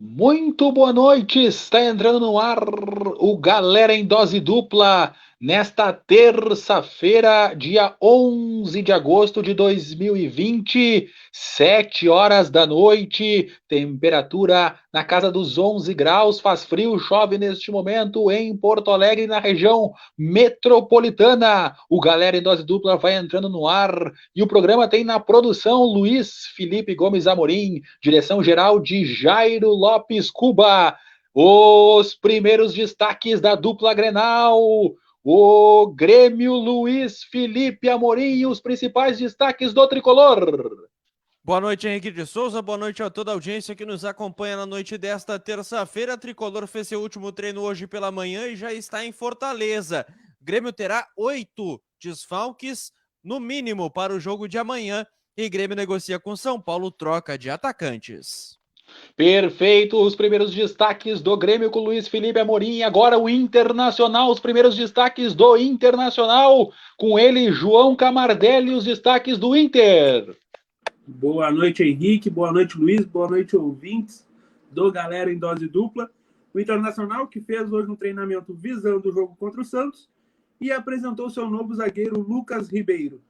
Muito boa noite, está entrando no ar o Galera em Dose Dupla, nesta terça-feira, dia 11 de agosto de 2020, 7 horas da noite, temperatura na casa dos 11 graus, faz frio, chove neste momento em Porto Alegre, na região metropolitana. O Galera em Dose Dupla vai entrando no ar e o programa tem na produção Luiz Felipe Gomes Amorim, direção geral de Jairo Lopes Cuba. Os primeiros destaques da dupla Grenal. O Grêmio Luiz Felipe Amorim e os principais destaques do tricolor. Boa noite, Henrique de Souza. Boa noite a toda a audiência que nos acompanha na noite desta terça-feira. A Tricolor fez seu último treino hoje pela manhã e já está em Fortaleza. O Grêmio terá 8 desfalques, no mínimo, para o jogo de amanhã. E Grêmio negocia com São Paulo troca de atacantes. Perfeito, os primeiros destaques do Grêmio com Luiz Felipe Amorim. Agora o Internacional, os primeiros destaques do Internacional. Com ele, João Camardelli, os destaques do Inter. Boa noite, Henrique. Boa noite, Luiz. Boa noite, ouvintes do Galera em Dose Dupla. O Internacional, que fez hoje um treinamento visando o jogo contra o Santos e apresentou seu novo zagueiro, Lucas Ribeiro.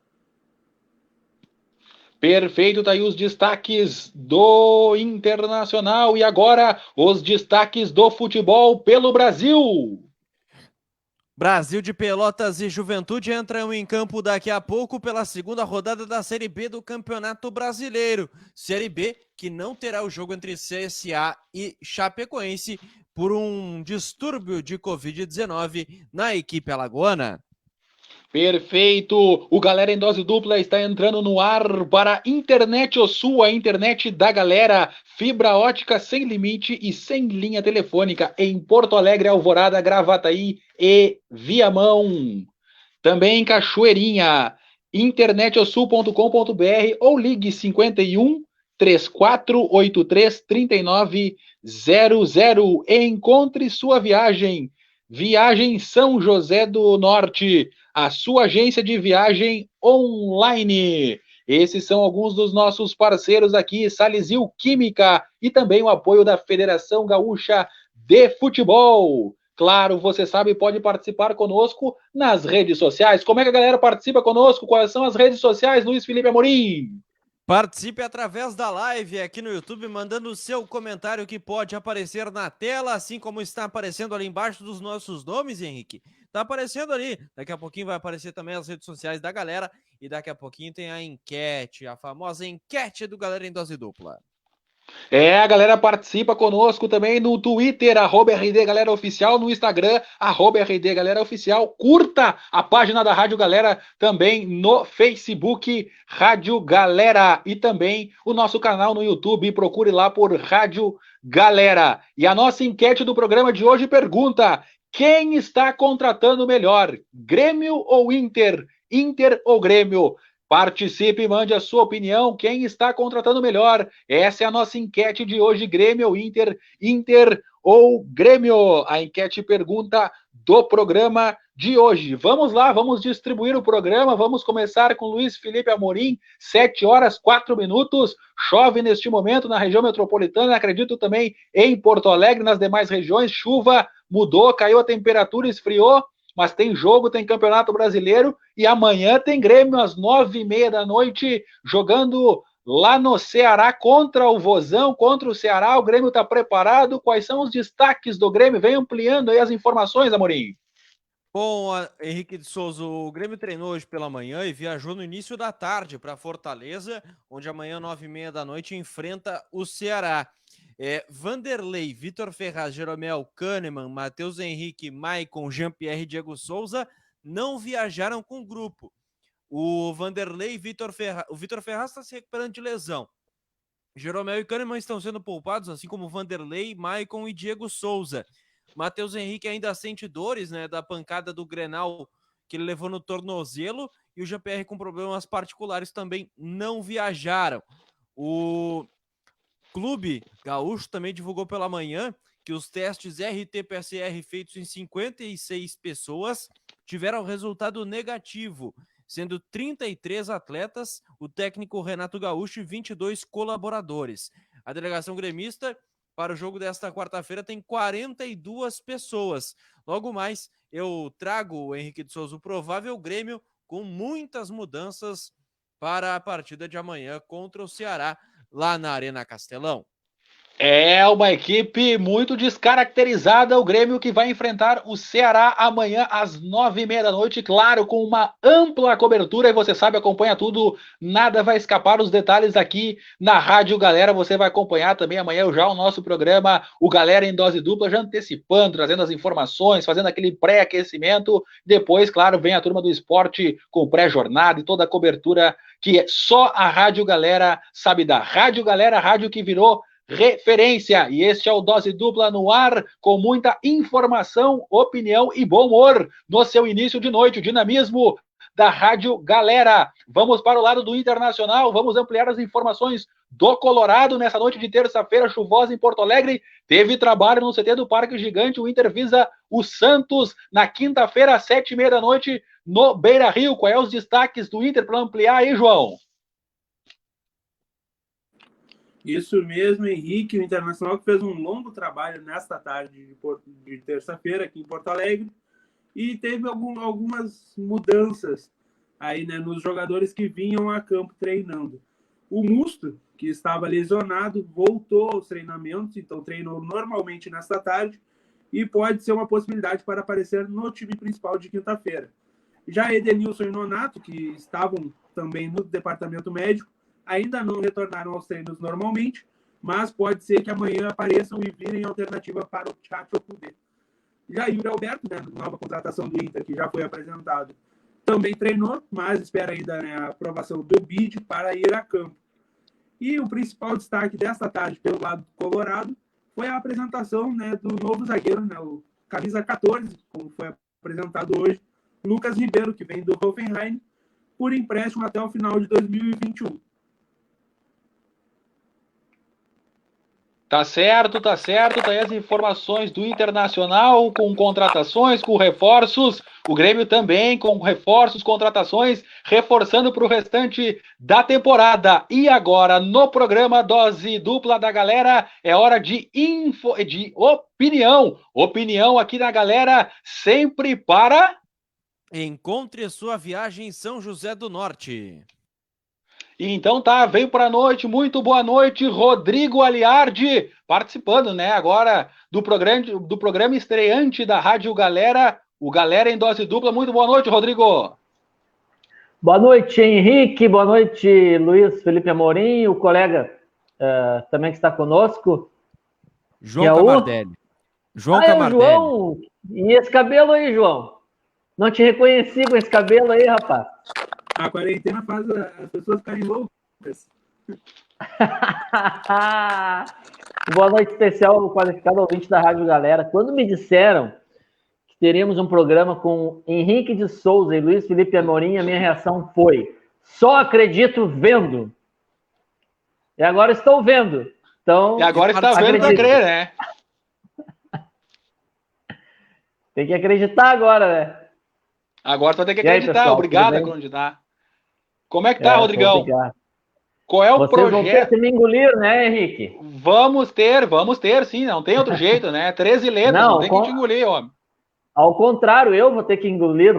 Perfeito, tá aí os destaques do Internacional e agora os destaques do futebol pelo Brasil. Brasil de Pelotas e Juventude entram em campo daqui a pouco pela segunda rodada da Série B do Campeonato Brasileiro. Série B que não terá o jogo entre CSA e Chapecoense por um distúrbio de Covid-19 na equipe alagoana. Perfeito! O Galera em Dose Dupla está entrando no ar para Internet O Sul, a internet da galera. Fibra ótica sem limite e sem linha telefônica em Porto Alegre, Alvorada, Gravataí e Viamão. Também em Cachoeirinha, internetosul.com.br ou ligue 51 3483 3900. Encontre sua viagem. Viagem São José do Norte, a sua agência de viagem online. Esses são alguns dos nossos parceiros aqui, Salisil Química e também o apoio da Federação Gaúcha de Futebol. Claro, você sabe, pode participar conosco nas redes sociais. Como é que a galera participa conosco? Quais são as redes sociais, Luiz Felipe Amorim? Participe através da live aqui no YouTube, mandando o seu comentário que pode aparecer na tela, assim como está aparecendo ali embaixo dos nossos nomes, Henrique. Tá aparecendo ali. Daqui a pouquinho vai aparecer também as redes sociais da galera e daqui a pouquinho tem a enquete, a famosa enquete do Galera em Dose Dupla. A galera participa conosco também no Twitter, @RD Galera Oficial, no Instagram, @RD Galera Oficial. Curta a página da Rádio Galera também no Facebook, Rádio Galera. E também o nosso canal no YouTube, procure lá por Rádio Galera. E a nossa enquete do programa de hoje pergunta: quem está contratando melhor, Grêmio ou Inter? Inter ou Grêmio? Participe e mande a sua opinião. Quem está contratando melhor? Essa é a nossa enquete de hoje. Grêmio ou Inter? Inter ou Grêmio? A enquete pergunta do programa de hoje. Vamos lá, vamos distribuir o programa. Vamos começar com Luiz Felipe Amorim, 7 horas 4 minutos. Chove neste momento na região metropolitana, acredito também em Porto Alegre, nas demais regiões. Chuva mudou, caiu a temperatura, esfriou, mas tem jogo, tem Campeonato Brasileiro e amanhã tem Grêmio às 9h30 da noite, jogando lá no Ceará contra o Vozão, contra o Ceará. O Grêmio está preparado? Quais são os destaques do Grêmio? Vem ampliando aí as informações, Amorim. Bom, Henrique de Souza, o Grêmio treinou hoje pela manhã e viajou no início da tarde para Fortaleza, onde amanhã, 9h30 da noite, enfrenta o Ceará. Vanderlei, Vitor Ferraz, Jeromel, Kahneman, Matheus Henrique, Maicon, Jean-Pierre e Diego Souza não viajaram com o grupo. O Vanderlei, o Vitor Ferraz está se recuperando de lesão. Jeromel e Kahneman estão sendo poupados, assim como Vanderlei, Maicon e Diego Souza. Matheus Henrique ainda sente dores, né, da pancada do Grenal que ele levou no tornozelo, e o Jean-Pierre com problemas particulares também não viajaram. O Clube Gaúcho também divulgou pela manhã que os testes RT-PCR feitos em 56 pessoas tiveram resultado negativo, sendo 33 atletas, o técnico Renato Gaúcho e 22 colaboradores. A delegação gremista para o jogo desta quarta-feira tem 42 pessoas. Logo mais, eu trago o Henrique de Souza, o provável Grêmio, com muitas mudanças para a partida de amanhã contra o Ceará, lá na Arena Castelão. É uma equipe muito descaracterizada, o Grêmio que vai enfrentar o Ceará amanhã às 9h30 da noite, claro, com uma ampla cobertura, e você sabe, acompanha tudo, nada vai escapar, os detalhes aqui na Rádio Galera, você vai acompanhar também amanhã já o nosso programa, o Galera em Dose Dupla, já antecipando, trazendo as informações, fazendo aquele pré-aquecimento, depois, claro, vem a turma do esporte com pré-jornada e toda a cobertura que só a Rádio Galera sabe dar. Rádio Galera, a rádio que virou referência, e este é o Dose Dupla no ar, com muita informação, opinião e bom humor no seu início de noite, o dinamismo da Rádio Galera. Vamos para o lado do Internacional, vamos ampliar as informações do Colorado nessa noite de terça-feira chuvosa em Porto Alegre. Teve trabalho no CT do Parque Gigante, o Inter visa o Santos na quinta-feira às 7h30 da noite no Beira-Rio. Quais são os destaques do Inter para ampliar aí, João? Isso mesmo, Henrique, o Internacional que fez um longo trabalho nesta tarde de terça-feira aqui em Porto Alegre e teve algumas mudanças aí, né, nos jogadores que vinham a campo treinando. O Musto, que estava lesionado, voltou aos treinamentos, então treinou normalmente nesta tarde e pode ser uma possibilidade para aparecer no time principal de quinta-feira. Já Edenilson e Nonato, que estavam também no departamento médico, ainda não retornaram aos treinos normalmente, mas pode ser que amanhã apareçam e virem alternativa para o Chacho Kudê. Já Yuri Alberto, né, nova contratação do Inter, que já foi apresentado, também treinou, mas espera ainda, né, a aprovação do BID para ir a campo. E o principal destaque desta tarde, pelo lado do Colorado, foi a apresentação, né, do novo zagueiro, né, o camisa 14, como foi apresentado hoje, Lucas Ribeiro, que vem do Hoffenheim, por empréstimo até o final de 2021. Tá certo, tá aí as informações do Internacional com contratações, com reforços, o Grêmio também com reforços, contratações, reforçando para o restante da temporada. E agora, no programa Dose Dupla da Galera, é hora de opinião aqui na Galera, sempre para... Encontre sua viagem em São José do Norte. Então tá, veio para a noite, muito boa noite, Rodrigo Aliardi, participando, né, agora do programa estreante da Rádio Galera, o Galera em Dose Dupla. Muito boa noite, Rodrigo. Boa noite, Henrique, boa noite, Luiz Felipe Amorim, o colega também que está conosco. João Camardelli. João Camardelli. João, e esse cabelo aí, João? Não te reconheci com esse cabelo aí, rapaz. A quarentena faz as pessoas ficarem loucas. Boa noite especial ao qualificado ouvinte da Rádio Galera. Quando me disseram que teríamos um programa com Henrique de Souza e Luiz Felipe Amorim, a minha reação foi: só acredito vendo. E agora estou vendo. Então, e agora está vendo para crer, né? Tem que acreditar agora, né? Agora tu vai ter que acreditar. Aí, pessoal, obrigado a acreditar. Como é que tá, Rodrigão? Qual é o projeto? Vocês vão ter que me engolir, né, Henrique? Vamos ter, sim. Não tem outro jeito, né? 13 letras, não tem que te engolir, homem. Ao contrário, eu vou ter que engolir.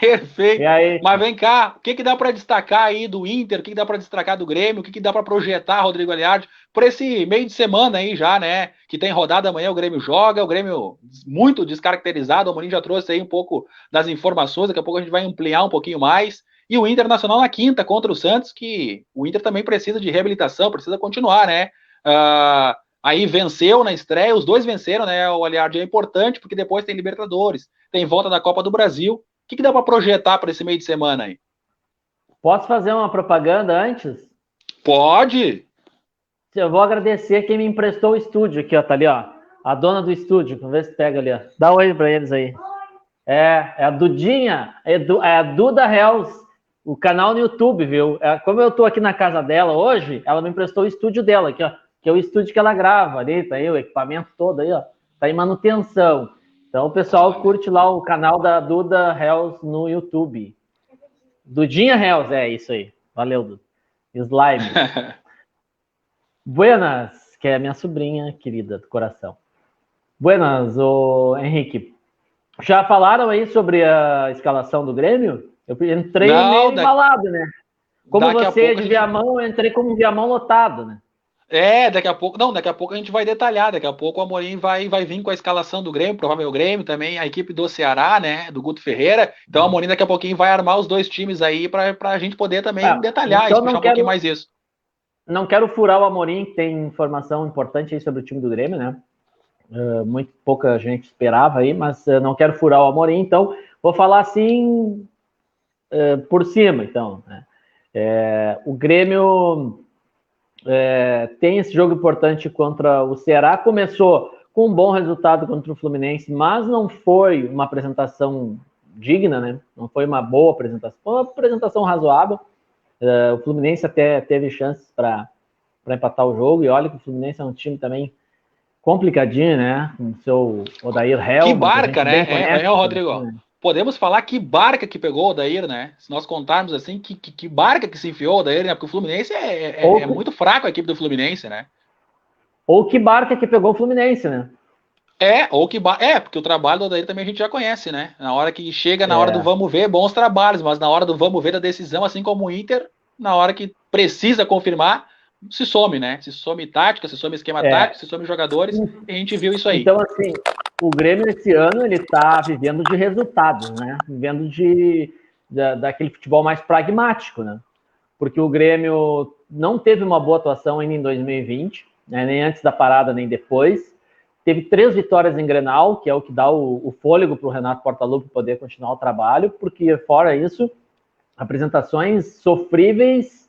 Perfeito. Mas vem cá, o que dá para destacar aí do Inter? O que dá para destacar do Grêmio? O que dá para projetar, Rodrigo Aliardi, por esse meio de semana aí já, né? Que tem rodada amanhã, o Grêmio joga, o Grêmio muito descaracterizado, o Amorim já trouxe aí um pouco das informações, daqui a pouco a gente vai ampliar um pouquinho mais. E o Internacional na quinta contra o Santos, que o Inter também precisa de reabilitação, precisa continuar, né? Aí venceu na estreia, os dois venceram, né? O Aliardi é importante, porque depois tem Libertadores, tem volta da Copa do Brasil. O que dá para projetar para esse meio de semana aí? Posso fazer uma propaganda antes? Pode! Eu vou agradecer quem me emprestou o estúdio aqui, ó. Tá ali, ó. A dona do estúdio. Vamos ver se pega ali, ó. Dá um oi para eles aí. É a Dudinha. É a Duda Hells. O canal no YouTube, viu? Como eu tô aqui na casa dela hoje, ela me emprestou o estúdio dela aqui, ó. Que é o estúdio que ela grava ali. Tá aí o equipamento todo aí, ó. Tá em manutenção. Então, o pessoal curte lá o canal da Duda Hells no YouTube. Dudinha Hells, é isso aí. Valeu, Duda. Slime. Buenas, que é a minha sobrinha querida do coração. Buenas, ô Henrique. Já falaram aí sobre a escalação do Grêmio? Eu entrei Não, meio embalado, né? Como daqui a você é pouco de a gente. Viamão, eu entrei como um Viamão lotado, né? Daqui a pouco. Não, daqui a pouco a gente vai detalhar. Daqui a pouco o Amorim vai vir com a escalação do Grêmio, provavelmente o Grêmio também, a equipe do Ceará, né? Do Guto Ferreira. Então o Amorim daqui a pouquinho vai armar os dois times aí para a gente poder também detalhar, Então explicar um pouquinho mais isso. não quero furar o Amorim, que tem informação importante aí sobre o time do Grêmio, né? Muito pouca gente esperava aí, mas não quero furar o Amorim, então vou falar assim por cima, então. Né? O Grêmio tem esse jogo importante contra o Ceará, começou com um bom resultado contra o Fluminense, mas não foi uma apresentação digna, né? Não foi uma boa apresentação, foi uma apresentação razoável. O Fluminense até teve chances para empatar o jogo, e olha que o Fluminense é um time também complicadinho, né? Com o seu Odair Helma. Que barca, né? Rodrigo. né? Podemos falar que barca que pegou o Odair, né? Se nós contarmos assim, que barca que se enfiou o Odair, né? Porque o Fluminense é muito fraco, a equipe do Fluminense, né? Ou que barca que pegou o Fluminense, né? Porque o trabalho do Odair também a gente já conhece, né? Na hora que chega, na hora do vamos ver, bons trabalhos, mas na hora do vamos ver da decisão, assim como o Inter, na hora que precisa confirmar, se some, né? Se some tática, se some esquema tático, se some jogadores, e a gente viu isso aí. Então, assim, o Grêmio esse ano, ele tá vivendo de resultados, né? Vivendo daquele futebol mais pragmático, né? Porque o Grêmio não teve uma boa atuação ainda em 2020, né? Nem antes da parada, nem depois. Teve 3 vitórias em Grenal, que é o que dá o fôlego para o Renato Portaluppi poder continuar o trabalho, porque fora isso, apresentações sofríveis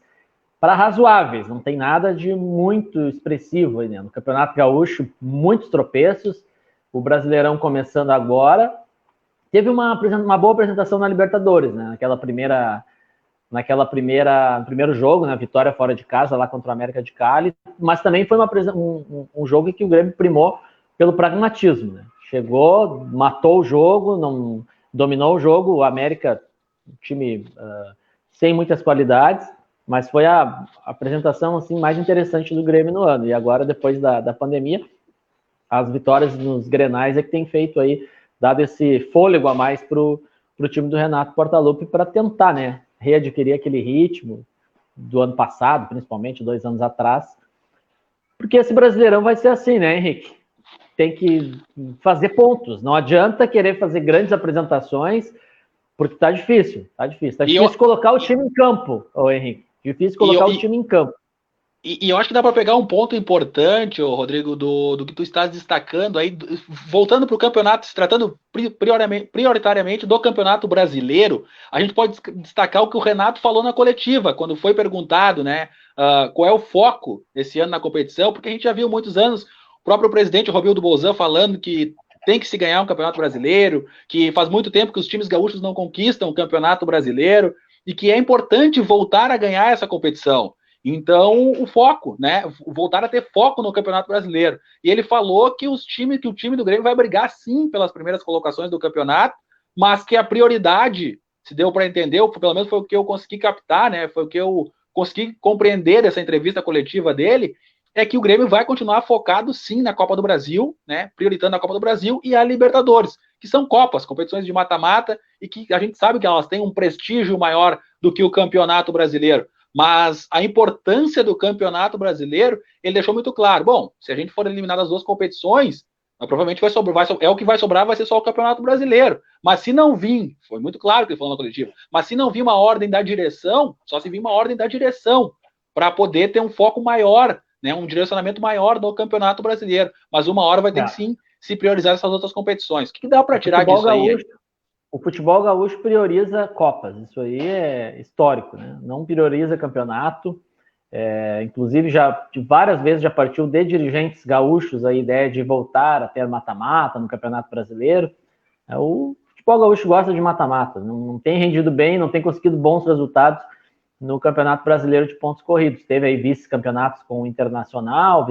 para razoáveis, não tem nada de muito expressivo aí, né? No Campeonato Gaúcho, muitos tropeços, o Brasileirão começando agora. Teve uma boa apresentação na Libertadores, né? No primeiro jogo, né? Vitória fora de casa lá contra o América de Cali, mas também foi um jogo em que o Grêmio primou pelo pragmatismo, né? Chegou, matou o jogo, não dominou o jogo, o América, um time sem muitas qualidades, mas foi a apresentação assim, mais interessante do Grêmio no ano. E agora, depois da pandemia, as vitórias nos Grenais é que tem feito aí, dado esse fôlego a mais para o time do Renato Portaluppi para tentar, né, readquirir aquele ritmo do ano passado, principalmente 2 anos atrás. Porque esse Brasileirão vai ser assim, né, Henrique? Tem que fazer pontos. Não adianta querer fazer grandes apresentações, porque tá difícil. Tá difícil colocar o time em campo, Henrique. Difícil colocar o time em campo. E eu acho que dá para pegar um ponto importante, Rodrigo, do que tu estás destacando aí, voltando para o campeonato, se tratando prioritariamente do Campeonato Brasileiro, a gente pode destacar o que o Renato falou na coletiva, quando foi perguntado, né, qual é o foco esse ano na competição, porque a gente já viu muitos anos o próprio presidente Romildo Bolzan falando que tem que se ganhar um Campeonato Brasileiro, que faz muito tempo que os times gaúchos não conquistam o Campeonato Brasileiro, e que é importante voltar a ganhar essa competição. Então, o foco, né? Voltar a ter foco no Campeonato Brasileiro. E ele falou que o time do Grêmio vai brigar sim pelas primeiras colocações do campeonato, mas que a prioridade, se deu para entender, ou pelo menos foi o que eu consegui captar, né? Foi o que eu consegui compreender dessa entrevista coletiva dele, é que o Grêmio vai continuar focado sim na Copa do Brasil, né? Prioritando a Copa do Brasil e a Libertadores, que são copas, competições de mata-mata, e que a gente sabe que elas têm um prestígio maior do que o Campeonato Brasileiro. Mas a importância do Campeonato Brasileiro, ele deixou muito claro. Bom, se a gente for eliminar das 2 competições, provavelmente vai sobrar, o que vai sobrar vai ser só o Campeonato Brasileiro. Mas se não vir, foi muito claro que ele falou na coletiva, mas se não vir uma ordem da direção, só se vir uma ordem da direção, para poder ter um foco maior, né, um direcionamento maior no Campeonato Brasileiro. Mas uma hora vai ter que sim se priorizar essas outras competições. O que dá para tirar disso aí? O futebol gaúcho prioriza Copas, isso aí é histórico, né? Não prioriza campeonato. Inclusive, várias vezes já partiu de dirigentes gaúchos a ideia de voltar a ter mata-mata no Campeonato Brasileiro. O futebol gaúcho gosta de mata-mata, não tem rendido bem, não tem conseguido bons resultados no Campeonato Brasileiro de pontos corridos. Teve aí vice-campeonatos com o Internacional,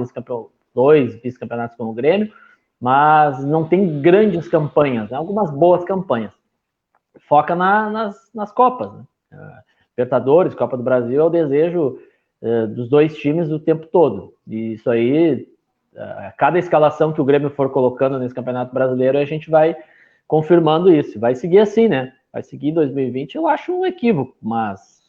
2 vice-campeonatos com o Grêmio, mas não tem grandes campanhas, algumas boas campanhas. Foca nas Copas, né? Libertadores, Copa do Brasil, é o desejo dos dois times o tempo todo. E isso aí, cada escalação que o Grêmio for colocando nesse Campeonato Brasileiro, a gente vai confirmando isso. Vai seguir assim, né? Vai seguir 2020, eu acho um equívoco, mas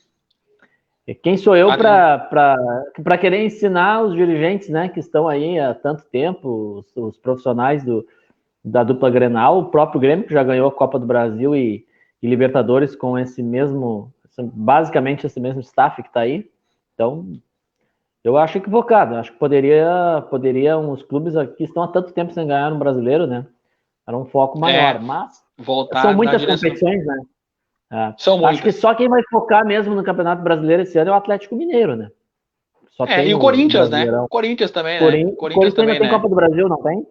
quem sou eu para querer ensinar os dirigentes, né, que estão aí há tanto tempo, os profissionais da dupla Grenal, o próprio Grêmio, que já ganhou a Copa do Brasil e Libertadores com basicamente esse mesmo staff que está aí. Então, eu acho equivocado. Acho que poderia os clubes aqui estão há tanto tempo sem ganhar no brasileiro, né? Era um foco maior, mas são muitas competições, né? São muitas. Acho que só quem vai focar mesmo no Campeonato Brasileiro esse ano é o Atlético Mineiro, né? Só tem e o Corinthians, né? O Corinthians também, né? Corinthians também, ainda tem Copa do Brasil, não tem?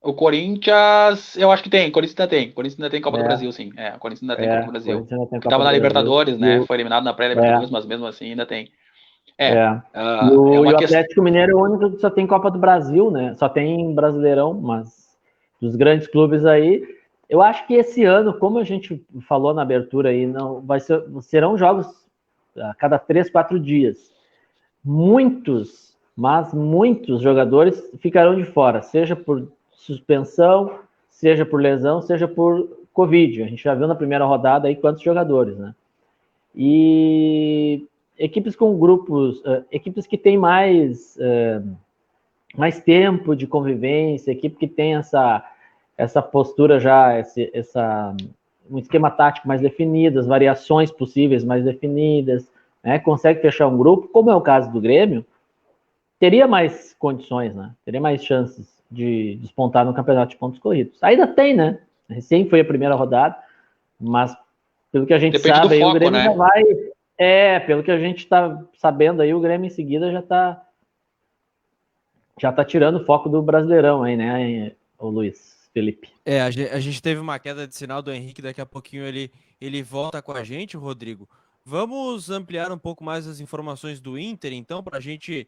O Corinthians, eu acho que tem. O Corinthians ainda tem. O Corinthians ainda tem Copa do Brasil, sim. O Corinthians ainda tem Copa do Brasil. Tava na Libertadores, né? Foi eliminado na pré-Libertadores, mas mesmo assim ainda tem. E o Atlético Mineiro é o único que só tem Copa do Brasil, né? Só tem Brasileirão, mas dos grandes clubes aí, eu acho que esse ano, como a gente falou na abertura aí, serão jogos a cada 3, 4 dias. Muitos jogadores ficarão de fora, seja por suspensão, seja por lesão, seja por Covid. A gente já viu na primeira rodada aí quantos jogadores, né? E equipes com grupos, equipes que têm mais tempo de convivência, equipe que tem essa postura já, um esquema tático mais definido, as variações possíveis mais definidas, né? Consegue fechar um grupo, como é o caso do Grêmio, teria mais condições, né? Teria mais chances de despontar no campeonato de pontos corridos. Ainda tem, né? Recém foi a primeira rodada, mas pelo que a gente depende sabe, aí, foco, o Grêmio né? já vai... pelo que a gente está sabendo aí, o Grêmio em seguida já tá tirando o foco do Brasileirão aí, né, o Luiz Felipe? A gente teve uma queda de sinal do Henrique, daqui a pouquinho ele volta com a gente, Rodrigo. Vamos ampliar um pouco mais as informações do Inter, então, para a gente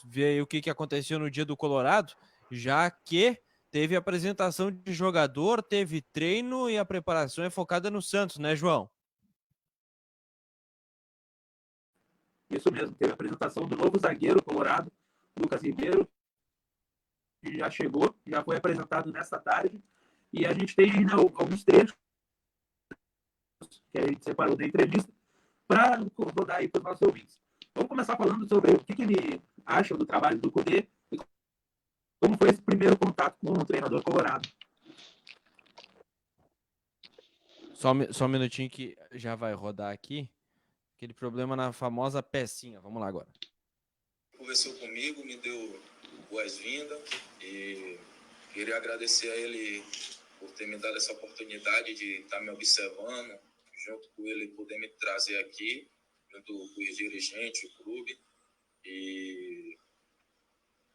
ver o que aconteceu no dia do Colorado, já que teve apresentação de jogador, teve treino e a preparação é focada no Santos, né, João? Isso mesmo, teve a apresentação do novo zagueiro colorado, Lucas Ribeiro, que já chegou, já foi apresentado nesta tarde, e a gente tem ainda alguns trechos que a gente separou da entrevista para rodar aí para os nossos ouvintes. Vamos começar falando sobre o que ele acha do trabalho do Cudê e como foi esse primeiro contato com o treinador colorado. Só um minutinho que já vai rodar aqui. Aquele problema na famosa pecinha. Vamos lá agora. Conversou comigo, me deu boas-vindas e queria agradecer a ele por ter me dado essa oportunidade de estar me observando, junto com ele poder me trazer aqui, junto com os dirigentes, o clube. E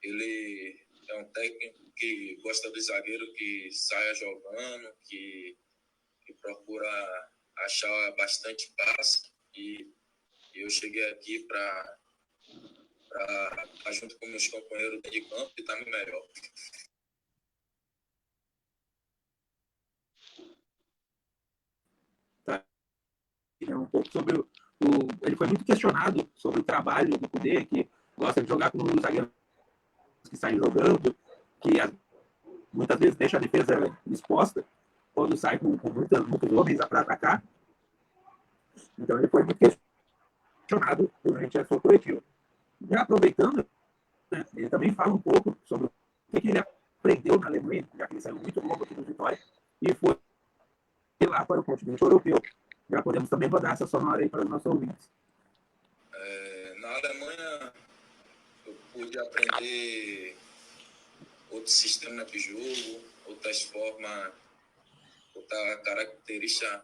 ele é um técnico que gosta do zagueiro que saia jogando, que procura achar bastante passe. E eu cheguei aqui para estar junto com meus companheiros de campo e estar melhor. Tá. Um pouco sobre ele foi muito questionado sobre o trabalho do Cudê, que gosta de jogar com os zagueiros que saem jogando, que muitas vezes deixa a defesa exposta quando sai com muitos homens para atacar. Então ele foi muito questionado durante a sua coletiva. Já aproveitando, né, ele também fala um pouco sobre o que ele aprendeu na Alemanha, já que ele saiu muito longo aqui do Vitória, e foi lá para o continente europeu. Já podemos também rodar essa sonora aí para os nossos ouvintes. Na Alemanha, eu pude aprender outro sistema de jogo, outras formas, outra característica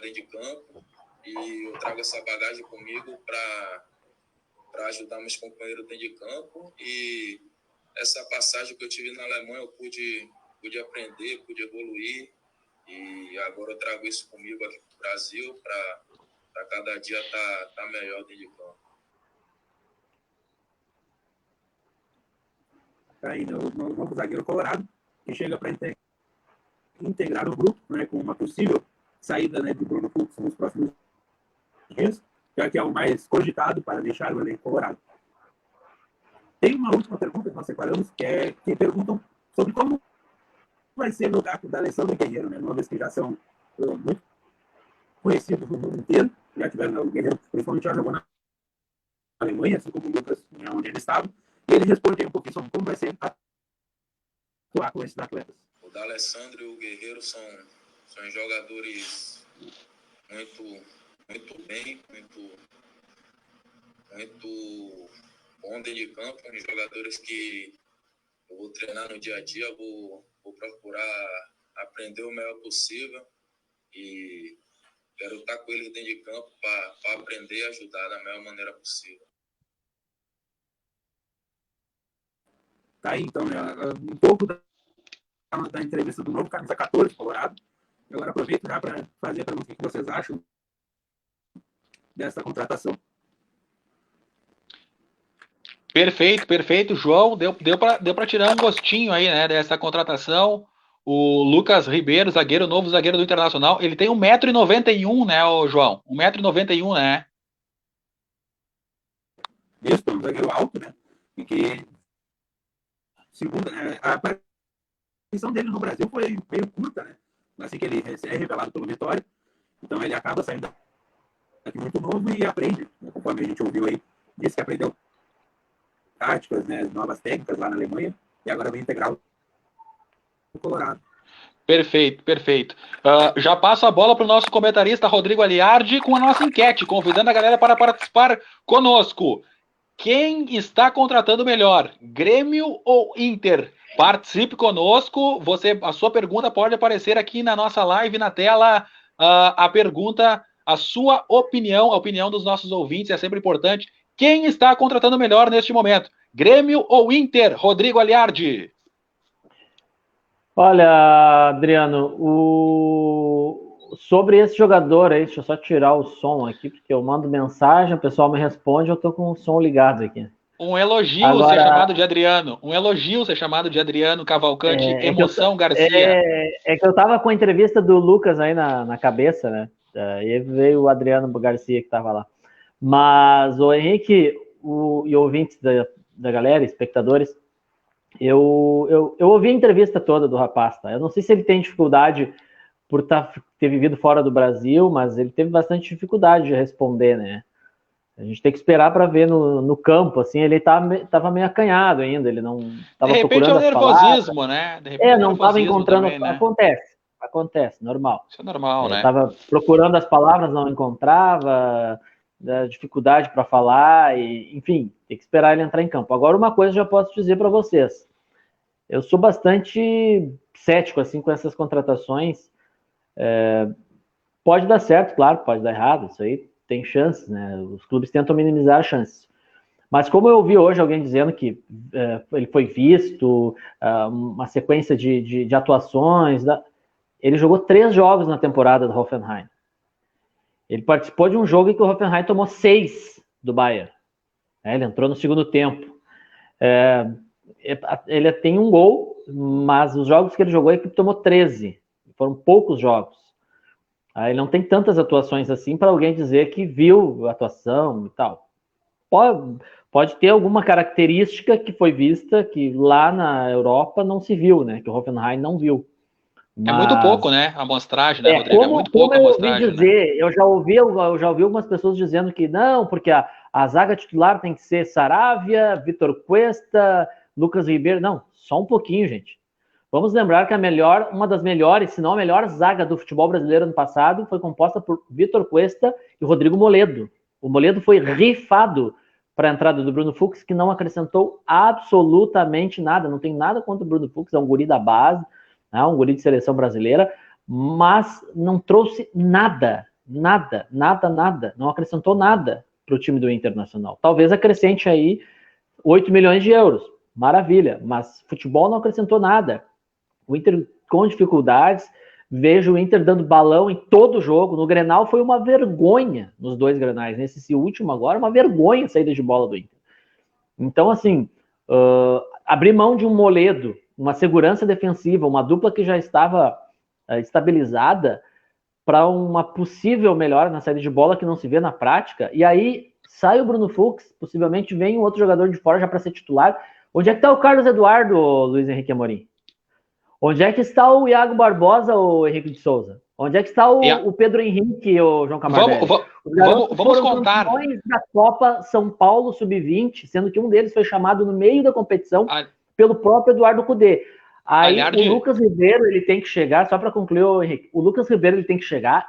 dentro de campo, e eu trago essa bagagem comigo para ajudar meus companheiros dentro de campo. E essa passagem que eu tive na Alemanha, eu pude aprender, pude evoluir, e agora eu trago isso comigo aqui para o Brasil para cada dia tá melhor dentro de campo. Aí, o novo zagueiro colorado, que chega para integrar o grupo, né, com uma possível saída, né, do Bruno Fux nos próximos dias. já que é o mais cogitado para deixar o elenco colorado. Tem uma última pergunta que nós separamos, que perguntam sobre como vai ser no gato da Alessandro Guerreiro, né? Uma vez que já são muito conhecidos no mundo inteiro, já tiveram o Guerreiro, principalmente já jogou na Alemanha, assim como o Lucas, onde ele estava, e ele responde um pouquinho sobre como vai ser atuar com esses atletas. O D'Alessandro e o Guerreiro são jogadores muito bem, muito bom dentro de campo, jogadores que eu vou treinar no dia a dia, vou procurar aprender o melhor possível e quero estar com eles dentro de campo para aprender e ajudar da melhor maneira possível. Tá aí, então, né, um pouco da entrevista do novo camisa 14, Colorado. Eu agora aproveito já para fazer a pergunta: o que vocês acham dessa contratação? Perfeito, João. Deu para tirar um gostinho aí, né, dessa contratação. O Lucas Ribeiro, novo zagueiro do Internacional, ele tem 1,91 m, né, João? 1,91 m, né? Isso, um zagueiro alto, né? E que, segundo, né, a aparição dele no Brasil foi meio curta, né? Assim que ele é revelado pelo Vitória. Então ele acaba saindo daqui muito novo e aprende, né, conforme a gente ouviu aí, disse que aprendeu táticas, né, novas técnicas lá na Alemanha, e agora vem integrar o Colorado. Perfeito. Já passo a bola para o nosso comentarista Rodrigo Aliardi com a nossa enquete, convidando a galera para participar conosco. Quem está contratando melhor, Grêmio ou Inter? Participe conosco. A sua pergunta pode aparecer aqui na nossa live, na tela. A pergunta, a sua opinião, a opinião dos nossos ouvintes é sempre importante. Quem está contratando melhor neste momento? Grêmio ou Inter? Rodrigo Aliardi. Olha, Adriano, sobre esse jogador aí, deixa eu só tirar o som aqui, porque eu mando mensagem, o pessoal me responde, eu tô com o som ligado aqui. Um elogio ser chamado de Adriano. Um elogio ser chamado de Adriano Cavalcante. Emoção, Garcia. É que eu tava com a entrevista do Lucas aí na cabeça, né? E veio o Adriano Garcia que tava lá. Mas o Henrique e ouvintes da galera, espectadores, eu ouvi a entrevista toda do rapaz, tá? Eu não sei se ele tem dificuldade por ter vivido fora do Brasil, mas ele teve bastante dificuldade de responder, né? A gente tem que esperar para ver no campo, assim, ele tava meio acanhado ainda, ele não estava procurando as palavras. De repente é o nervosismo, né? De repente não estava encontrando, também, né? Acontece, normal. Isso é normal, né? Estava procurando as palavras, não encontrava, dificuldade para falar, enfim, tem que esperar ele entrar em campo. Agora, uma coisa eu já posso dizer para vocês, eu sou bastante cético, assim, com essas contratações. Pode dar certo, claro, pode dar errado, isso aí tem chances, né? Os clubes tentam minimizar as chances. Mas como eu ouvi hoje alguém dizendo que ele foi visto, uma sequência de atuações, ele jogou 3 jogos na temporada do Hoffenheim. Ele participou de um jogo em que o Hoffenheim tomou 6 do Bayern. Ele entrou no segundo tempo. Ele tem um gol, mas os jogos que ele jogou, a equipe tomou 13. Foram poucos jogos. Ele não tem tantas atuações assim para alguém dizer que viu a atuação e tal. Pode ter alguma característica que foi vista que lá na Europa não se viu, né? Que o Hoffenheim não viu. Mas... É muito pouco, né? A amostragem, né, Rodrigo? É muito pouco a amostragem. Eu já ouvi algumas pessoas dizendo que não, porque a zaga titular tem que ser Saravia, Vitor Cuesta, Lucas Ribeiro. Não, só um pouquinho, gente. Vamos lembrar que uma das melhores, se não a melhor zaga do futebol brasileiro no passado foi composta por Vitor Cuesta e Rodrigo Moledo. O Moledo foi rifado para a entrada do Bruno Fux, que não acrescentou absolutamente nada. Não tem nada contra o Bruno Fux, é um guri da base, né, um guri de seleção brasileira, mas não trouxe nada. Não acrescentou nada para o time do Internacional. Talvez acrescente aí 8 milhões de euros. Maravilha, mas futebol não acrescentou nada. O Inter com dificuldades, vejo o Inter dando balão em todo jogo. No Grenal foi uma vergonha, nos 2 Grenais. Nesse último agora, uma vergonha a saída de bola do Inter. Então, assim, abrir mão de um Moledo, uma segurança defensiva, uma dupla que já estava estabilizada, para uma possível melhora na saída de bola que não se vê na prática, e aí sai o Bruno Fux, possivelmente vem um outro jogador de fora já para ser titular. Onde é que está o Carlos Eduardo, Luiz Henrique Amorim? Onde é que está o Iago Barbosa, o Henrique de Souza? Onde é que está o Pedro Henrique, o João Camardelli? Vamos contar. Os campeões da Copa São Paulo Sub-20, sendo que um deles foi chamado no meio da competição pelo próprio Eduardo Cudê. Aí o Lucas Ribeiro, ele tem que chegar, só para concluir, Henrique, o Lucas Ribeiro ele tem que chegar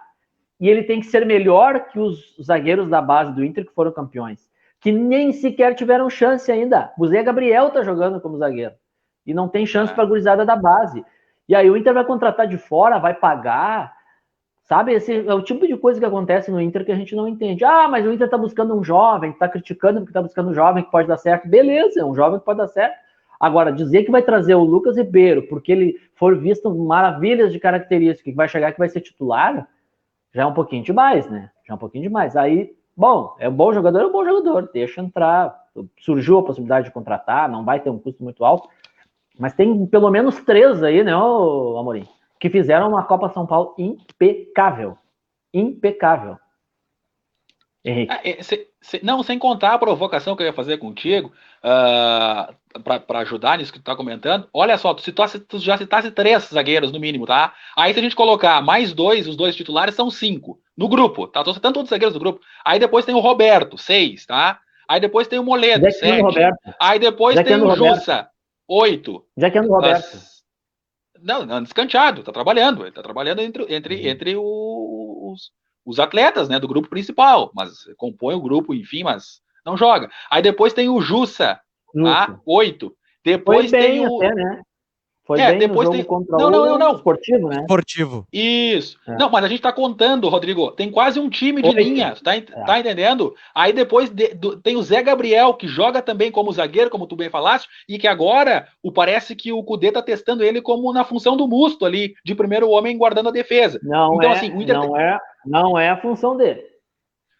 e ele tem que ser melhor que os zagueiros da base do Inter que foram campeões, que nem sequer tiveram chance ainda. O Zé Gabriel tá jogando como zagueiro e não tem chance para a gurizada da base. E aí o Inter vai contratar de fora, vai pagar, sabe? Esse é o tipo de coisa que acontece no Inter que a gente não entende. Ah, mas o Inter tá buscando um jovem, tá criticando porque tá buscando um jovem que pode dar certo. Beleza, é um jovem que pode dar certo. Agora, dizer que vai trazer o Lucas Ribeiro porque ele for visto maravilhas de características, que vai chegar que vai ser titular, já é um pouquinho demais, né? Já é um pouquinho demais. Aí, bom, é um bom jogador, deixa entrar. Surgiu a possibilidade de contratar, não vai ter um custo muito alto, mas tem pelo menos 3 aí, né, Amorim, que fizeram uma Copa São Paulo impecável. Impecável. Henrique. Não, sem contar a provocação que eu ia fazer contigo, para ajudar nisso que tu tá comentando. Olha só, tu já citasse 3 zagueiros no mínimo, tá? Aí se a gente colocar mais 2, os 2 titulares são 5 no grupo, tá? Tô citando todos os zagueiros do grupo. Aí depois tem o Roberto, 6, tá? Aí depois tem o Moledo, 7. Aí depois tem o Jussa, 8. Já que é no Roberto. Não, descanteado, tá trabalhando. Ele tá trabalhando entre os atletas, né, do grupo principal, mas compõe o grupo, enfim, mas não joga. Aí depois tem o Jussa, tá? 8. Depois foi bem tem o... até, né? Foi bem depois no jogo tem... contra não. Esportivo, né? Esportivo. Isso. Não, mas a gente tá contando, Rodrigo, tem quase um time de linha, tá entendendo? Aí depois tem o Zé Gabriel, que joga também como zagueiro, como tu bem falaste, e que agora parece que o Cudê tá testando ele como na função do Musto ali, de primeiro homem guardando a defesa. Não é a função dele.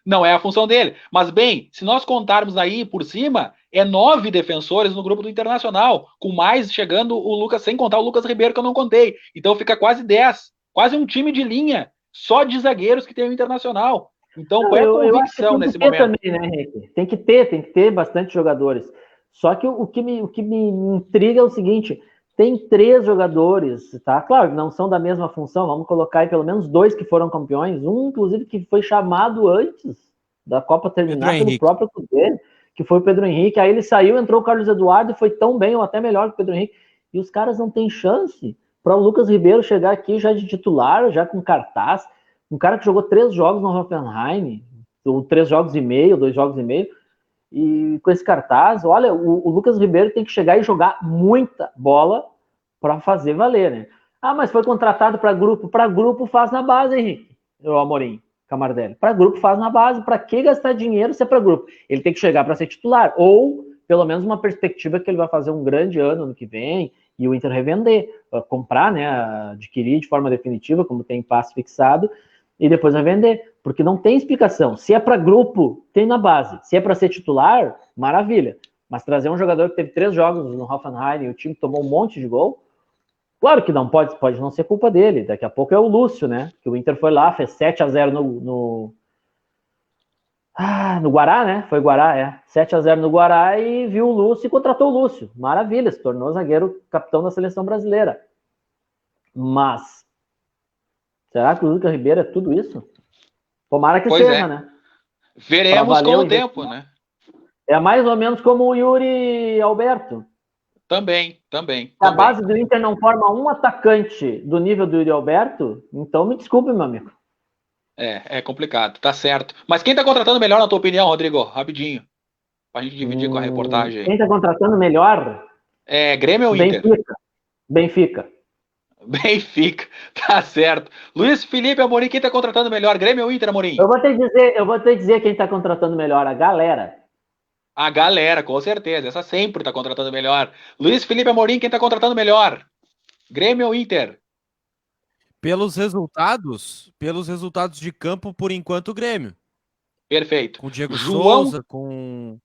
Não é a função dele. Mas, bem, se nós contarmos aí por cima, é 9 defensores no grupo do Internacional, com mais chegando o Lucas, sem contar o Lucas Ribeiro, que eu não contei. Então fica quase 10. Quase um time de linha, só de zagueiros que tem o Internacional. Então, qual é a convicção nesse momento? Também, né, Henrique? Tem que ter bastante jogadores. Só que o que me intriga é o seguinte... Tem 3 jogadores, tá? Claro, não são da mesma função, vamos colocar aí pelo menos 2 que foram campeões, um, inclusive, que foi chamado antes da Copa terminar pelo próprio Cudê, que foi o Pedro Henrique, aí ele saiu, entrou o Carlos Eduardo e foi tão bem, ou até melhor que o Pedro Henrique, e os caras não têm chance para o Lucas Ribeiro chegar aqui já de titular, já com cartaz, um cara que jogou 3 jogos no Hoffenheim, ou 3 jogos e meio, 2 jogos e meio, e com esse cartaz, olha, o Lucas Ribeiro tem que chegar e jogar muita bola para fazer valer, né? Ah, mas foi contratado para grupo faz na base, Henrique, o Amorim, Camardelli. Para grupo faz na base, para que gastar dinheiro se é para grupo? Ele tem que chegar para ser titular, ou pelo menos uma perspectiva que ele vai fazer um grande ano no que vem e o Inter revender, comprar, né, adquirir de forma definitiva, como tem passe fixado, e depois vai vender, porque não tem explicação. Se é para grupo, tem na base. Se é para ser titular, maravilha. Mas trazer um jogador que teve 3 jogos no Hoffenheim e o time tomou um monte de gol, claro que não pode não ser culpa dele. Daqui a pouco é o Lúcio, né? Que o Inter foi lá, fez 7-0 no Guará, né? Foi Guará, 7-0 no Guará e viu o Lúcio e contratou o Lúcio. Maravilha, se tornou zagueiro capitão da seleção brasileira. Mas será que o Lucas Ribeiro é tudo isso? Tomara que seja, né? Veremos com o tempo, né? É mais ou menos como o Yuri Alberto. Também. A base do Inter não forma um atacante do nível do Yuri Alberto, então me desculpe, meu amigo. É complicado, tá certo. Mas quem tá contratando melhor, na tua opinião, Rodrigo? Rapidinho. Pra gente dividir com a reportagem aí. Quem tá contratando melhor? Grêmio ou Inter? Benfica. Tá certo. Luiz Felipe Amorim, quem tá contratando melhor? Grêmio ou Inter, Amorim? Eu vou te dizer quem tá contratando melhor, a galera. A galera, com certeza. Essa sempre tá contratando melhor. Luiz Felipe Amorim, quem tá contratando melhor? Grêmio ou Inter? Pelos resultados de campo, por enquanto, o Grêmio. Perfeito. Com o Diego Souza, com...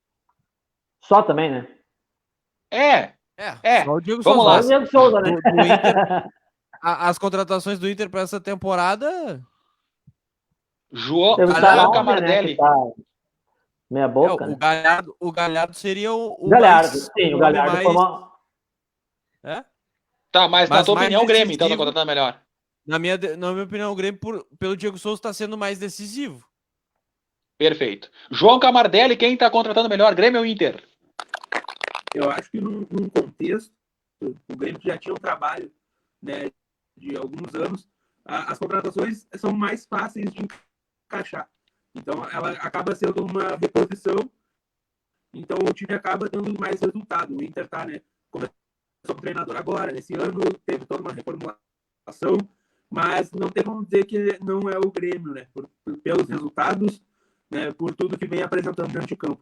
Só também, né? Só o Diego Vamos Souza. lá. O Diego Souza, né? Do Inter, as contratações do Inter para essa temporada João Teve o Galhardo, Saravia, Camardelli. né, que tá meia boca, né? O Galhardo seria o Galhardo, mais, sim, o nome Galhardo foi mais, uma... é? Tá, mas na Mas tua mais opinião, o Grêmio, então, tá decisivo. contratando melhor. Na minha opinião, o Grêmio, pelo Diego Souza, está sendo mais decisivo. Perfeito. João Camardelli, quem tá contratando melhor, Grêmio ou Inter? Eu acho que num contexto, o Grêmio já tinha um trabalho, né, de alguns anos, as contratações são mais fáceis de encaixar. Então, ela acaba sendo uma reposição, então o time acaba dando mais resultado. O Inter tá, né, começou como treinador agora, nesse ano teve toda uma reformulação, mas não tem como dizer que não é o Grêmio, né, pelos resultados, né, por tudo que vem apresentando dentro de campo.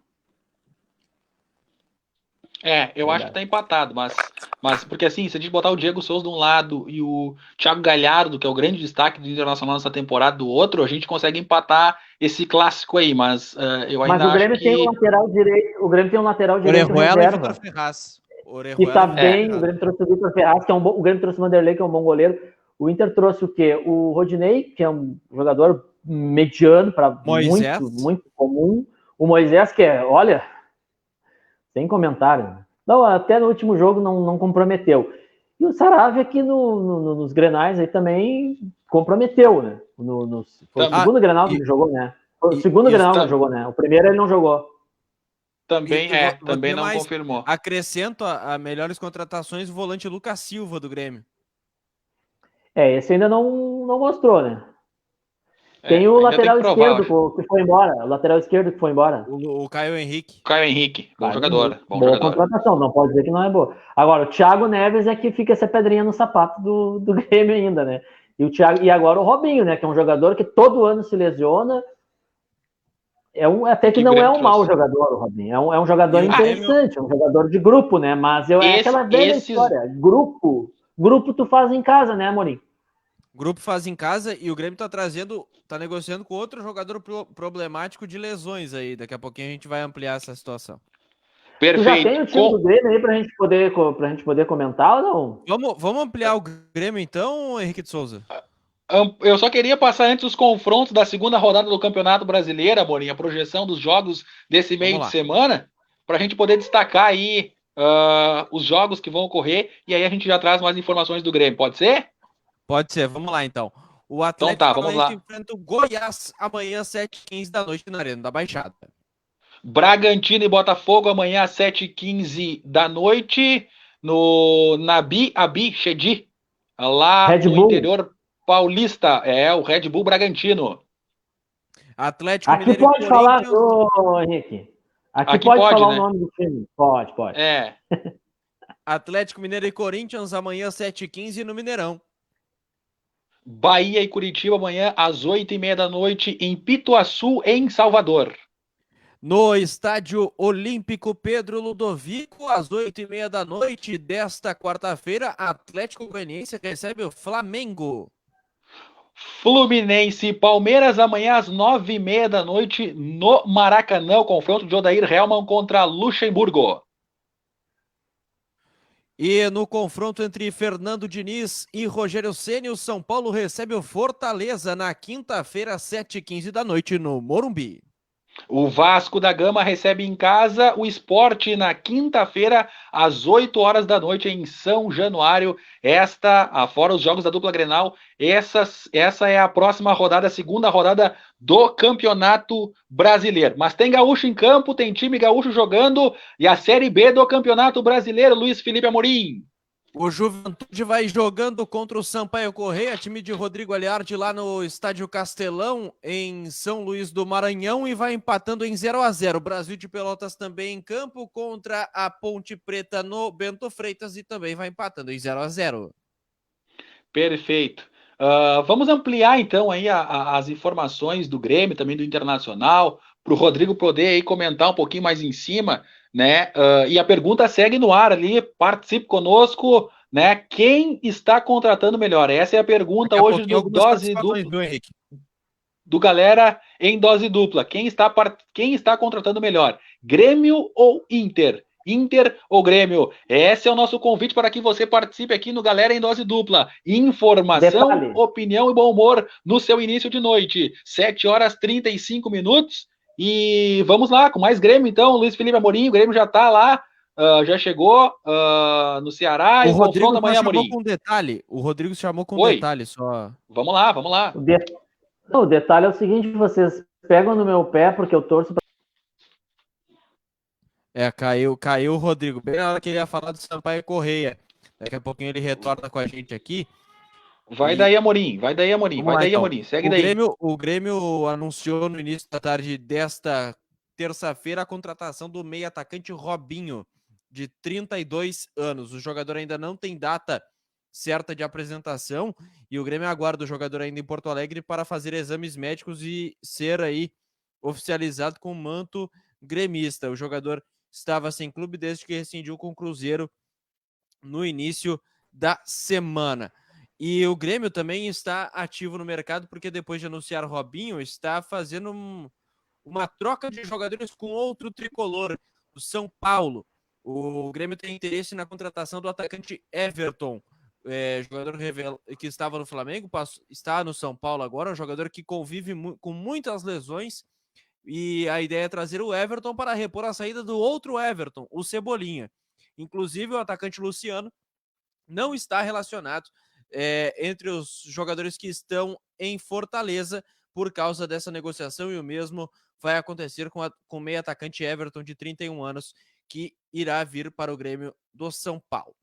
Eu acho que tá empatado, mas porque assim, se a gente botar o Diego Souza de um lado e o Thiago Galhardo, que é o grande destaque do Internacional nessa temporada, do outro, a gente consegue empatar esse clássico aí, mas eu Mas ainda o Grêmio acho tem um que... lateral direito, o Grêmio tem um lateral direito Orejuela e reserva. Vitor Ferraz. Que tá Orejuela e bem, Vitor o Ferraz. Grêmio trouxe o Vitor Ferraz, que é um bom, o Grêmio trouxe o Vanderlei, que é um bom goleiro. O Inter trouxe o quê? O Rodinei, que é um jogador mediano para Moisés. muito comum. O Moisés, que é, olha, sem comentário. Não, até no último jogo não comprometeu. E o Saravia aqui nos Grenais aí também comprometeu, né? Foi o segundo Grenal que ele jogou, né? Foi o segundo Grenal que ele jogou, né? O primeiro ele não jogou. Também também não mais, confirmou. Acrescento a melhores contratações o volante Lucas Silva do Grêmio. Esse ainda não mostrou, né? Tem o lateral esquerdo que foi embora. O lateral esquerdo que foi embora. O Caio Henrique. Caio Henrique, bom jogador. Boa contratação, não pode dizer que não é boa. Agora, o Thiago Neves é que fica essa pedrinha no sapato do Grêmio ainda, né? E agora o Robinho, né? Que é um jogador que todo ano se lesiona. Até que não é um mau jogador, o Robinho. É um jogador interessante, é um jogador de grupo, né? Mas é aquela velha história. Grupo tu faz em casa, né, Amorim? Grupo faz em casa e o Grêmio tá negociando com outro jogador problemático de lesões aí. Daqui a pouquinho a gente vai ampliar essa situação. Perfeito. Tu já tem o time do Grêmio aí pra gente poder comentar ou não? Vamos ampliar o Grêmio então, Henrique de Souza? Eu só queria passar antes os confrontos da segunda rodada do Campeonato Brasileiro, Amorim, a projeção dos jogos desse meio de semana, para a gente poder destacar aí os jogos que vão ocorrer e aí a gente já traz mais informações do Grêmio. Pode ser? Pode ser, vamos lá então. O Atlético enfrenta o Goiás amanhã às 7h15 da noite na Arena da Baixada. Bragantino e Botafogo amanhã às 7h15 da noite no Nabi Abi Chedi, lá Red no Bull. interior paulista. O Red Bull Bragantino. Atlético Aqui Mineiro pode falar, Henrique. Aqui pode falar, né? O nome do time. Pode. Atlético Mineiro e Corinthians amanhã às 7h15 no Mineirão. Bahia e Curitiba amanhã às 8h30 da noite em Pituaçu, em Salvador. No Estádio Olímpico Pedro Ludovico, às 8h30 da noite desta quarta-feira, Atlético Goianiense recebe o Flamengo. Fluminense e Palmeiras amanhã às 9h30 da noite no Maracanã, o confronto de Odair Hellmann contra Luxemburgo. E no confronto entre Fernando Diniz e Rogério Ceni, o São Paulo recebe o Fortaleza na quinta-feira às 7h15 da noite no Morumbi. O Vasco da Gama recebe em casa o Sport na quinta-feira, às 8h da noite, em São Januário. Fora os jogos da dupla Grenal, essa é a próxima rodada, a segunda rodada do Campeonato Brasileiro. Mas tem gaúcho em campo, tem time gaúcho jogando, e a Série B do Campeonato Brasileiro, Luiz Felipe Amorim. O Juventude vai jogando contra o Sampaio Corrêa, time de Rodrigo Aliardi lá no Estádio Castelão, em São Luís do Maranhão, e vai empatando em 0-0. O Brasil de Pelotas também em campo contra a Ponte Preta no Bento Freitas e também vai empatando em 0-0. Perfeito. Vamos ampliar então aí as informações do Grêmio, também do Internacional, para o Rodrigo poder aí comentar um pouquinho mais em cima, né? E a pergunta segue no ar ali, participe conosco, né? Quem está contratando melhor? Essa é a pergunta hoje do Dose Dupla, do Galera em Dose Dupla. Quem está contratando melhor? Grêmio ou Inter? Inter ou Grêmio? Esse é o nosso convite para que você participe aqui no Galera em Dose Dupla. Informação, Detalhe. opinião e bom humor no seu início de noite. 7h35. E vamos lá, com mais Grêmio então. Luiz Felipe Amorim, o Grêmio já está lá, já chegou no Ceará O e o Rodrigo confronto amanhã, chamou Amorim. com detalhe. O Rodrigo chamou com Oi. detalhe só. Vamos lá, vamos lá. Não, o detalhe é o seguinte, vocês pegam no meu pé porque eu torço pra... Caiu o Rodrigo. Bem na hora que ele ia falar do Sampaio Correia. Daqui a pouquinho ele retorna com a gente aqui. Vai daí, Amorim. Vai daí, Amorim. Vamos lá, então. Amorim. Segue daí. O Grêmio anunciou no início da tarde desta terça-feira a contratação do meio atacante Robinho, de 32 anos. O jogador ainda não tem data certa de apresentação e o Grêmio aguarda o jogador ainda em Porto Alegre para fazer exames médicos e ser aí oficializado com o manto gremista. O jogador estava sem clube desde que rescindiu com o Cruzeiro no início da semana. E o Grêmio também está ativo no mercado, porque depois de anunciar Robinho, está fazendo uma troca de jogadores com outro tricolor, o São Paulo. O Grêmio tem interesse na contratação do atacante Everton, jogador que estava no Flamengo, está no São Paulo agora, um jogador que convive com muitas lesões, e a ideia é trazer o Everton para repor a saída do outro Everton, o Cebolinha. Inclusive, o atacante Luciano não está relacionado entre os jogadores que estão em Fortaleza por causa dessa negociação, e o mesmo vai acontecer com o meio atacante Everton, de 31 anos, que irá vir para o Grêmio do São Paulo.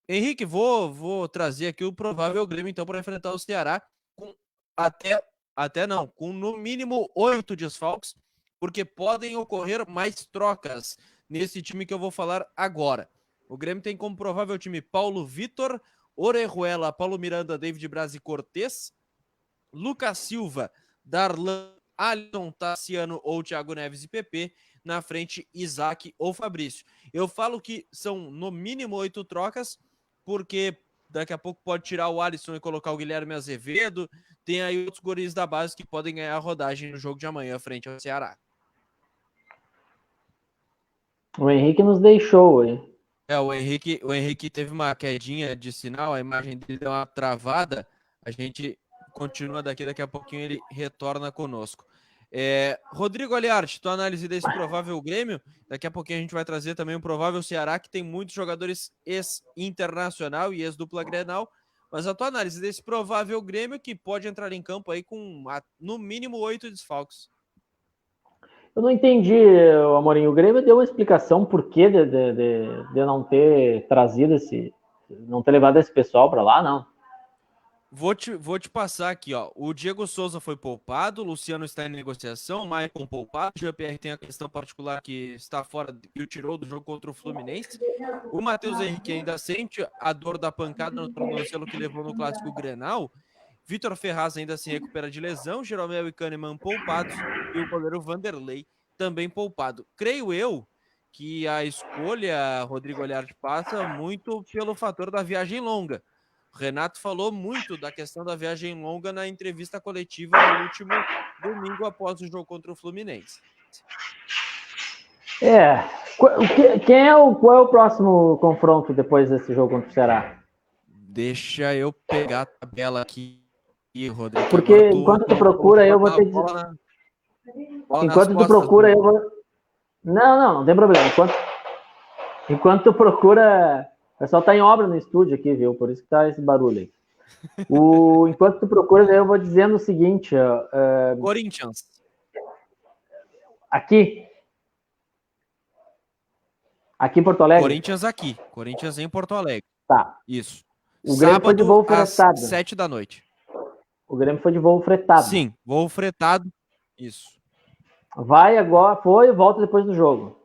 Henrique, vou trazer aqui o provável Grêmio, então, para enfrentar o Ceará com com no mínimo 8 desfalques, porque podem ocorrer mais trocas nesse time que eu vou falar agora. O Grêmio tem como provável time Paulo Vitor, Orejuela, Paulo Miranda, David Braz e Cortez, Lucas Silva, Darlan, Alisson, Tassiano ou Thiago Neves e PP, na frente Isaac ou Fabrício. Eu falo que são no mínimo 8 trocas, porque daqui a pouco pode tirar o Alisson e colocar o Guilherme Azevedo, tem aí outros guris da base que podem ganhar a rodagem no jogo de amanhã frente ao Ceará. O Henrique nos deixou, hein? O Henrique teve uma quedinha de sinal, a imagem dele deu uma travada, a gente continua daqui a pouquinho ele retorna conosco. Rodrigo Aliarte, tua análise desse provável Grêmio, daqui a pouquinho a gente vai trazer também um provável Ceará, que tem muitos jogadores ex-internacional e ex-dupla Grenal, mas a tua análise desse provável Grêmio, que pode entrar em campo aí com no mínimo 8 desfalques. Eu não entendi, Amorim. O Grêmio deu uma explicação por que de não ter trazido não ter levado esse pessoal para lá, não. Vou te passar aqui, ó. O Diego Souza foi poupado, o Luciano está em negociação, o Maicon poupado, o Jean-Pierre tem a questão particular que está fora e o tirou do jogo contra o Fluminense. O Matheus Henrique ainda sente a dor da pancada no tornozelo que levou no Clássico Grenal. Vitor Ferraz ainda se recupera de lesão, Jeromel e Kahneman poupados e o goleiro Vanderlei também poupado. Creio eu que a escolha, Rodrigo Aliarte, passa muito pelo fator da viagem longa. O Renato falou muito da questão da viagem longa na entrevista coletiva no último domingo após o jogo contra o Fluminense. Qual é o próximo confronto depois desse jogo contra o Ceará? Deixa eu pegar a tabela aqui, Rodrigo. Porque enquanto tu procura, eu vou ter que... Enquanto tu procura, eu vou... Não tem problema. Enquanto tu procura... O pessoal tá em obra no estúdio aqui, viu? Por isso que tá esse barulho aí. Enquanto tu procura, eu vou dizendo o seguinte... Corinthians. Aqui em Porto Alegre? Corinthians em Porto Alegre. Tá. Isso. O Grêmio foi de voo fretado. Às 7 da noite. O Grêmio foi de voo fretado. Sim, voo fretado. Isso. Vai agora, foi e volta depois do jogo.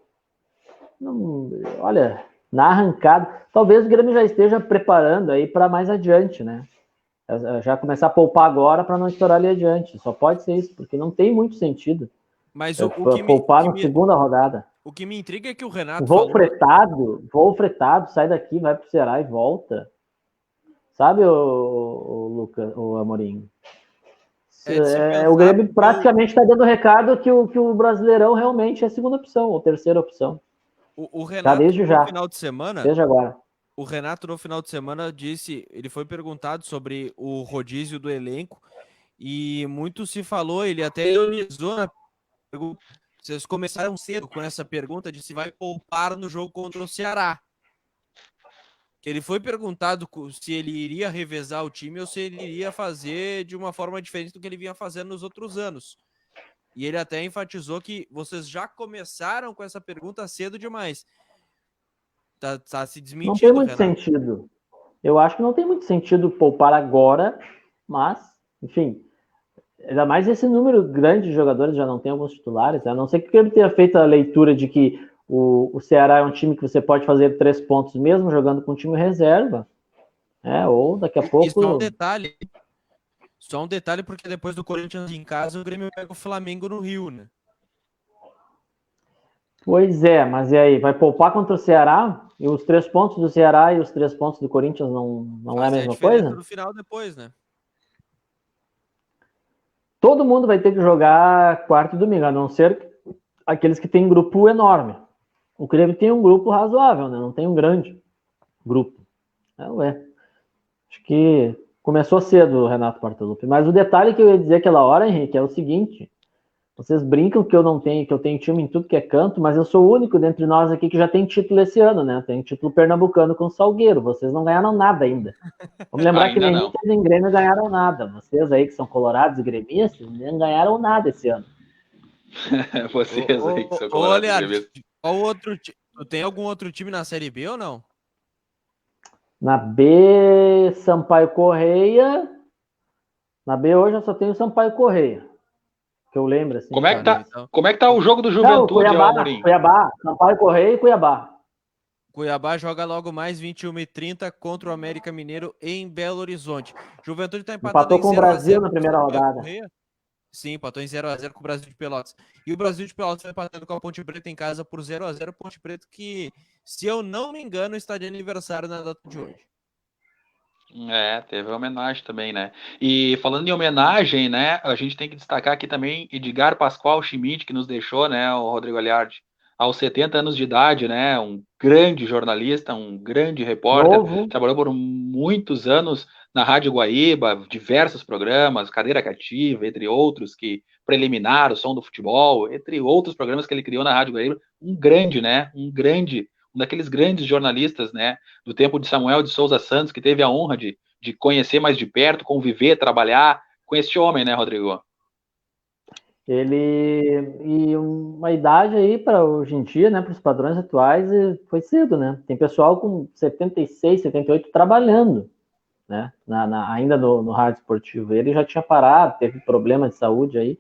Olha, na arrancada, talvez o Grêmio já esteja preparando aí para mais adiante, né? Já começar a poupar agora para não estourar ali adiante. Só pode ser isso, porque não tem muito sentido. Mas poupar na segunda rodada. O que me intriga é que o Renato voo fretado, sai daqui, vai pro Ceará e volta. Sabe, o Lucas, o Amorim? O Grêmio praticamente está dando recado que o Brasileirão realmente é a segunda opção, ou terceira opção. O Tá Renato, desde no já, final de semana, desde agora. o Renato, no final de semana, disse, ele foi perguntado sobre o rodízio do elenco e muito se falou, ele até ironizou na pergunta. Vocês começaram cedo com essa pergunta de se vai poupar no jogo contra o Ceará. Que ele foi perguntado se ele iria revezar o time ou se ele iria fazer de uma forma diferente do que ele vinha fazendo nos outros anos. E ele até enfatizou que vocês já começaram com essa pergunta cedo demais. Tá se Não tem desmentindo, muito Renato. sentido. Eu acho que não tem muito sentido poupar agora, mas, enfim, ainda mais esse número grande de jogadores, já não tem alguns titulares, a não ser que ele tenha feito a leitura de que o Ceará é um time que você pode fazer 3 pontos mesmo jogando com time reserva, ou daqui a pouco... E só um detalhe, porque depois do Corinthians em casa, o Grêmio pega o Flamengo no Rio, né? Pois é, mas e aí? Vai poupar contra o Ceará? E os 3 pontos do Ceará e os 3 pontos do Corinthians não é a mesma coisa? No final depois, né? Todo mundo vai ter que jogar quarto e domingo, a não ser aqueles que têm grupo enorme. O Grêmio tem um grupo razoável, né? Não tem um grande grupo. Acho que começou cedo o Renato Portaluppi. Mas o detalhe que eu ia dizer aquela hora, Henrique, é o seguinte: vocês brincam que eu tenho time em tudo que é canto, mas eu sou o único dentre nós aqui que já tem título esse ano, né? Tem título pernambucano com o Salgueiro. Vocês não ganharam nada ainda. Vamos lembrar que nem Inter nem Grêmio ganharam nada. Vocês aí que são colorados e gremistas não ganharam nada esse ano. Vocês aí que são colorados e gremistas. Qual outro tem algum outro time na Série B ou não? Na B, Sampaio Correia. Na B hoje eu só tenho Sampaio Correia. Que eu lembro, assim. Como é que tá o jogo do Juventude, Amorim? Cuiabá, Sampaio Correia e Cuiabá. Cuiabá joga logo mais 21h30 contra o América Mineiro em Belo Horizonte. Juventude está empatando Empatou com o Brasil na primeira rodada. Sim, empatou em 0x0 com o Brasil de Pelotas. E o Brasil de Pelotas vai empatando com a Ponte Preta em casa por 0x0. Ponte Preta que, se eu não me engano, está de aniversário na data de hoje. Teve homenagem também, né? E falando em homenagem, né, a gente tem que destacar aqui também Edgar Pascoal Schmidt, que nos deixou, né, o Rodrigo Aliardi, aos 70 anos de idade, né, um grande jornalista, um grande repórter, trabalhou por muitos anos na Rádio Guaíba, diversos programas, Cadeira Cativa, entre outros, Preliminar, o Som do Futebol, entre outros programas que ele criou na Rádio Guaíba, um daqueles grandes jornalistas, né, do tempo de Samuel de Souza Santos, que teve a honra de conhecer mais de perto, conviver, trabalhar com este homem, né, Rodrigo? E uma idade aí para hoje em dia, né, para os padrões atuais, foi cedo, né? Tem pessoal com 76, 78 trabalhando, né, ainda no rádio esportivo. Ele já tinha parado, teve problema de saúde aí,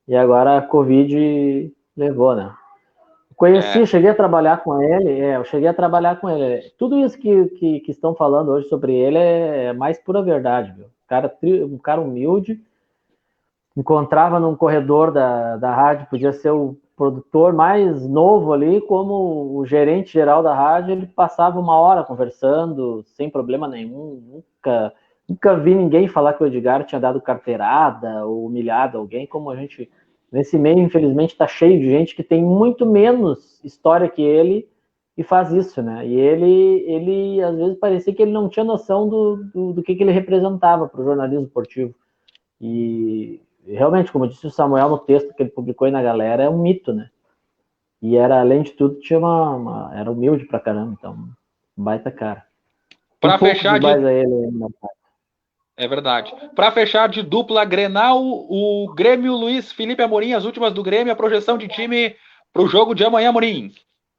e agora a Covid levou, né? Conheci, cheguei a trabalhar com ele, Tudo isso que estão falando hoje sobre ele é mais pura verdade, viu? Um cara humilde, encontrava num corredor da rádio, podia ser o produtor mais novo ali, como o gerente geral da rádio, ele passava 1 hora conversando, sem problema nenhum, nunca vi ninguém falar que o Edgar tinha dado carteirada ou humilhado alguém, como a gente... Nesse meio, infelizmente, está cheio de gente que tem muito menos história que ele e faz isso, né? E ele às vezes, parecia que ele não tinha noção do que ele representava para o jornalismo esportivo. E realmente, como disse o Samuel no texto que ele publicou aí na galera, é um mito, né? E além de tudo, tinha era humilde pra caramba, então, baita cara. Para fechar É verdade. Para fechar de dupla Grenal, o Grêmio Luiz Felipe Amorim, as últimas do Grêmio, a projeção de time para o jogo de amanhã, Amorim.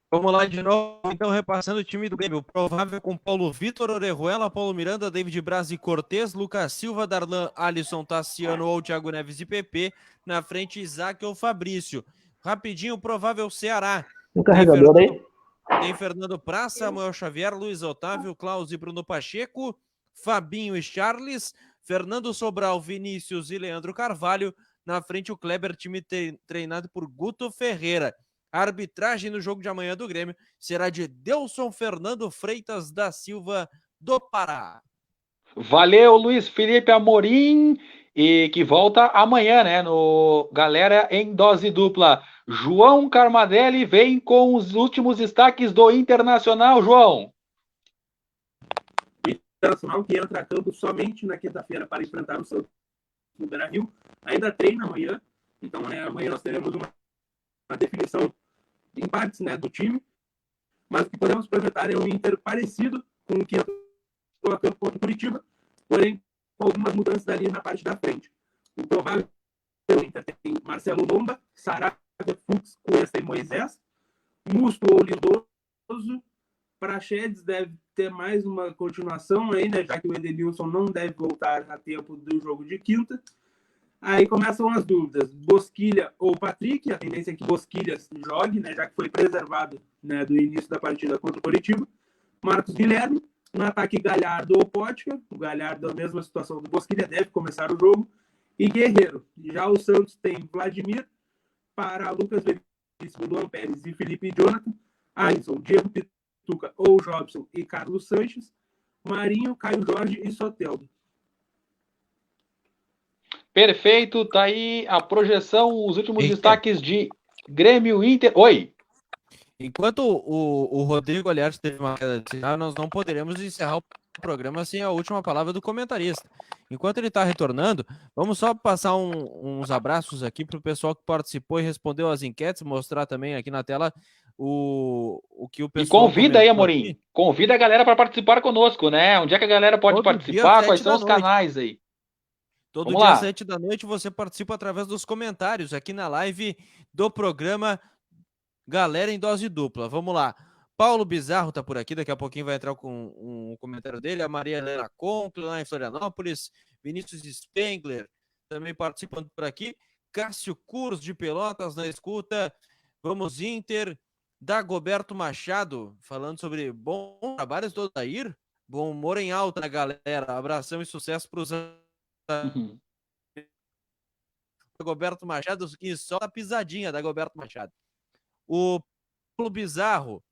Vamos lá de novo, então, repassando o time do Grêmio. Provável com Paulo Vitor, Orejuela, Paulo Miranda, David Braz e Cortez, Lucas Silva, Darlan, Alisson, Tassiano ou Thiago Neves e PP. Na frente, Isaac ou Fabrício. Rapidinho, provável Ceará. Um carregador aí. Tem Fernando Praça, Samuel Xavier, Luiz Otávio, Klaus e Bruno Pacheco, Fabinho e Charles, Fernando Sobral, Vinícius e Leandro Carvalho. Na frente, o Kleber, time treinado por Guto Ferreira. A arbitragem no jogo de amanhã do Grêmio será de Delson Fernando Freitas da Silva, do Pará. Valeu, Luiz Felipe Amorim. e que volta amanhã, né? No Galera em Dose Dupla. João Carmadelli vem com os últimos destaques do Internacional, João. Internacional que entra a campo somente na quinta-feira para enfrentar o Santos no Beira-Rio. Ainda treina amanhã, então amanhã nós teremos uma definição em partes, né, do time, mas o que podemos projetar é um Inter parecido com o que entrou a campo contra o Curitiba, porém com algumas mudanças ali na parte da frente. O provável Inter tem Marcelo Lomba, Saravia, Fux, Cuesta e Moisés, Musto ou Lindoso. Praxedes deve ter mais uma continuação aí, né, já que o Edenilson não deve voltar a tempo do jogo de quinta. Aí começam as dúvidas. Bosquilha ou Patrick, a tendência é que Bosquilha jogue, né, já que foi preservado, né, do início da partida contra o Coritiba. Marcos Guilherme, no ataque Galhardo ou Pótica. O Galhardo, a mesma situação do Bosquilha, deve começar o jogo. E Guerreiro. Já o Santos tem Vladimir, para Lucas Veríssimo, Luan Pérez e Felipe Jonathan. Alisson, Diego Pituca ou Jobson e Carlos Sanches. Marinho, Caio Jorge e Soteldo. Perfeito, tá aí a projeção, os últimos Eita. destaques de Grêmio Inter. Oi. Enquanto o Rodrigo Aliás teve uma queda de sinal, nós não poderemos encerrar o programa sem a última palavra do comentarista. Enquanto ele está retornando, vamos só passar uns abraços aqui para o pessoal que participou e respondeu as enquetes, mostrar também aqui na tela o que o pessoal... E convida aí, Amorim. Aqui. Convida a galera para participar conosco, né? Onde é que a galera pode Todo participar? Quais são os canais aí? Todo Vamos dia lá. às 7 da noite você participa através dos comentários aqui na live do programa Galera em Dose Dupla. Vamos lá. Paulo Bizarro tá por aqui, daqui a pouquinho vai entrar com um comentário dele. A Maria Helena Compla, lá em Florianópolis. Vinícius Spengler também participando por aqui. Cássio Curso de Pelotas na escuta. Vamos Inter. Dagoberto Machado falando sobre bons trabalhos do Odair. Bom humor em alta, galera. Abração e sucesso para os Dagoberto Machado e só a pisadinha da Dagoberto Machado. O Paulo Bizarro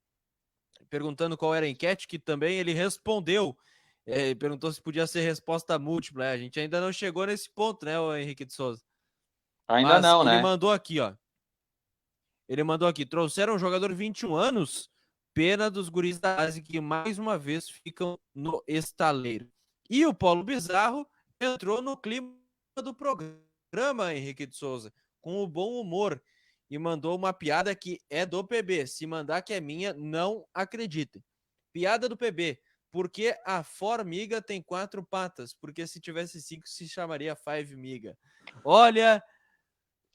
perguntando qual era a enquete, que também ele respondeu, perguntou se podia ser resposta múltipla. A gente ainda não chegou nesse ponto, né, o Henrique de Souza? Ainda mas não, ele né? Ele mandou aqui, trouxeram um jogador de 21 anos, pena dos guris da base que mais uma vez ficam no estaleiro. E o Paulo Bizarro entrou no clima do programa, Henrique de Souza, com o bom humor, e mandou uma piada que é do PB. Se mandar que é minha, não acreditem. Piada do PB. Porque a formiga tem 4 patas? Porque se tivesse 5, se chamaria Five Miga. Olha,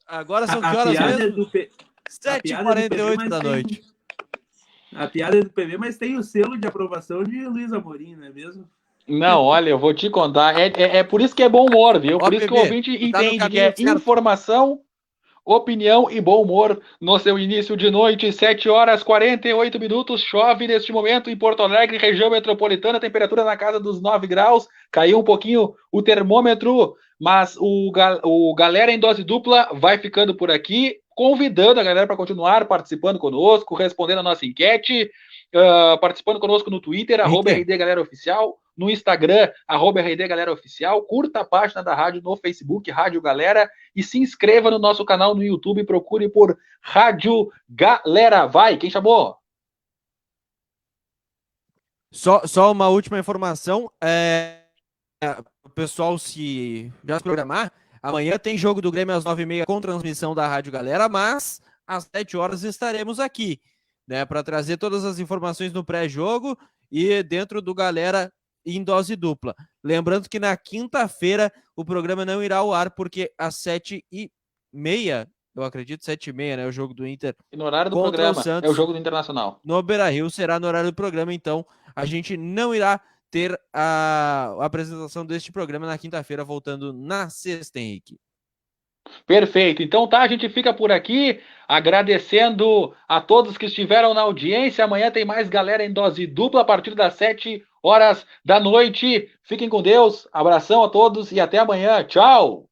agora são que horas mesmo? 7h48 da noite. A piada é do PB, mas tem o selo de aprovação de Luiz Amorim, não é mesmo? Não, olha, eu vou te contar. É por isso que é bom humor, viu? Por isso que o ouvinte entende que é informação, opinião e bom humor no seu início de noite, 7h48, chove neste momento em Porto Alegre, região metropolitana, temperatura na casa dos 9 graus, caiu um pouquinho o termômetro, mas o Galera em Dose Dupla vai ficando por aqui, convidando a galera para continuar participando conosco, respondendo a nossa enquete, participando conosco no Twitter, @RDGaleraOficial, no Instagram, @RDGaleraOficial, curta a página da rádio no Facebook, Rádio Galera, e se inscreva no nosso canal no YouTube, procure por Rádio Galera. Vai, quem chamou? Só uma última informação, o pessoal já se programar, amanhã tem jogo do Grêmio às 9h30 com transmissão da Rádio Galera, mas às 7 horas estaremos aqui, né, para trazer todas as informações no pré-jogo e dentro do Galera em Dose Dupla. Lembrando que na quinta-feira o programa não irá ao ar, porque às 7h30, eu acredito, 7h30, né, o jogo do Inter. E no horário do programa, é o jogo do Internacional. No Beira-Rio será no horário do programa, então a gente não irá ter a apresentação deste programa na quinta-feira, voltando na sexta, Henrique. Perfeito, então tá, a gente fica por aqui, agradecendo a todos que estiveram na audiência. Amanhã tem mais Galera em Dose Dupla a partir das 7h. Fiquem com Deus, abração a todos e até amanhã, tchau!